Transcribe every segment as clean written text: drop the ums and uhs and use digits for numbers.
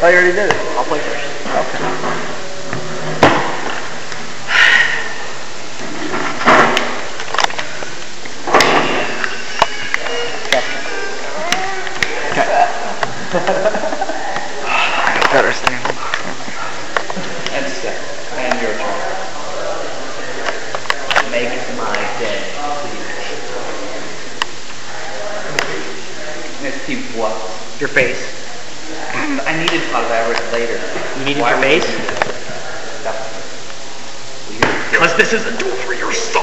thought you already did it. I'll play first. Okay. Better stand. And step. And your turn. Make my day, please. Let's see what? Your face. I needed Padaris later. You needed your face? Because this is a duel for your soul.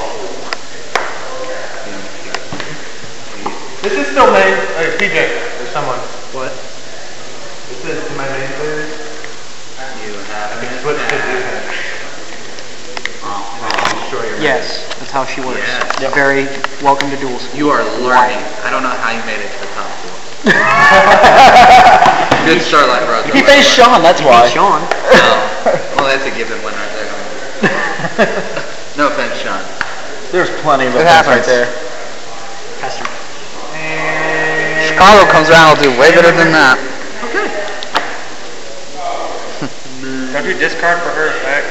This is still main. TJ, there's someone. What? This is my main player. You have I can switch to defense. Yes, that's how she works. Yes. Yep. Very welcome to duels. You are learning. I don't know how you made it to the top four. Good Starlight Brother. He faced Sean, that's why. Sean. Well, that's a given one right there. No offense, Sean. There's plenty of It offense right happens. there. Pastor. Chicago comes around, will do way better than that. Okay. Don't you discard for her effect?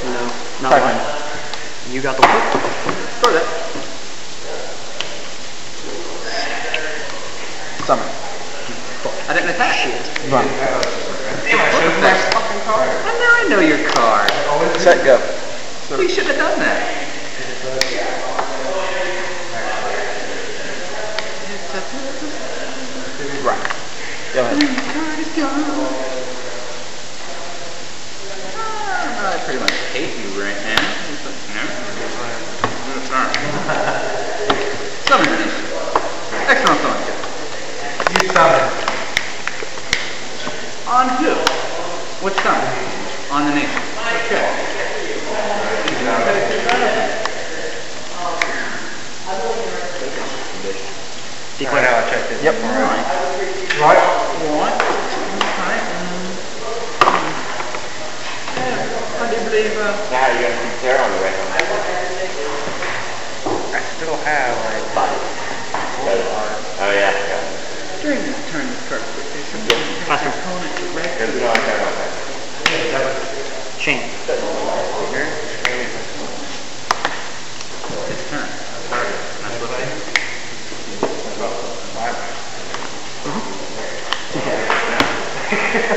No, not mine. You got the one. Throw that. Summon. I didn't attack. Shit. Run. I know your card. Set, go. We should have done that. Right. Go ahead. I pretty much hate you right now. Summon finish. Extra on summon. You summon. On who? Which summon? On the nation. Okay. Right now I checked it. Yep. Right? One. Alright. I do believe, Now you're gonna keep Sarah on the record. I still have like 5. Oh yeah. during this turn, the card quotation, Pastor. opponent direct There's no idea about that. Chain. his turn. That's what I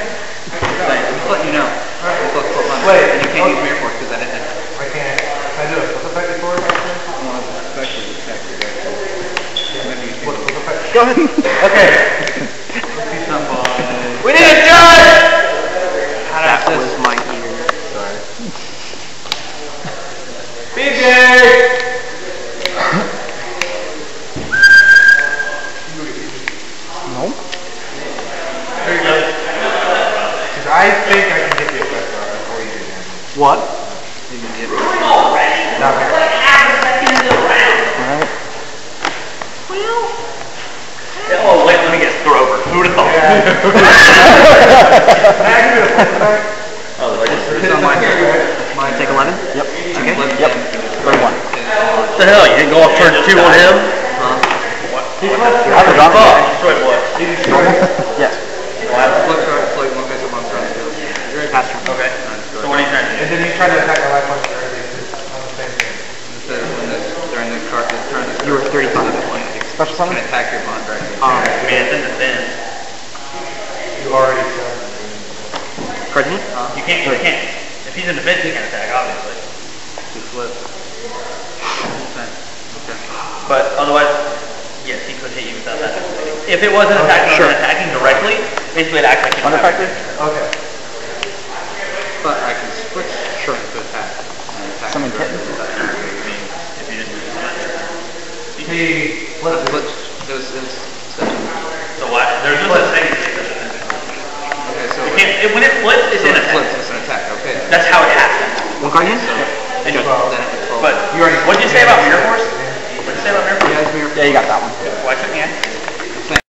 just let you know. Wait. And you can't use Mirror Force because I didn't. I can't. Can I do it? What's effective for it? What's effective? Go ahead. Okay. We need a judge! That was my ear. Sorry. BJ! No? There you go. Because I think I can get the effect before you do damage. What? Not here. Alright. Oh, wait, let me guess. Throw over. Who would have thought? Oh, It's on my turn. Mine take 11? Yep. Okay. Yep. 31. What the hell? You didn't go off turn 2 on him? I forgot that. Yes. Pastor. Okay. So what are you trying to do? And then you try to attack my life points early on the same thing. During the card, this turn, You were 35 at that point. Special you summon? can attack your bond directly. I mean, it's in defense. You already summoned. Pardon me? You can't. If he's in defense, he can attack, obviously. Two flips. Okay. But otherwise, yes, he could hit you without that. If it wasn't attacking directly, basically it acts like Under factor? Okay. But I can switch to attack. And attack Summon directly kitten? with that. if you didn't use that. He flipped it. It was So why? There's no such thing as a defense. okay, so You can't, when it flips, it's when in it attack. flips, it's an attack. Okay. That's how it happens. One card in? And you- Then it But what did you say about Mirror Force? What did you say about Mirror Force? Yeah, it's Mirror Yeah, you got that one. Why couldn't you?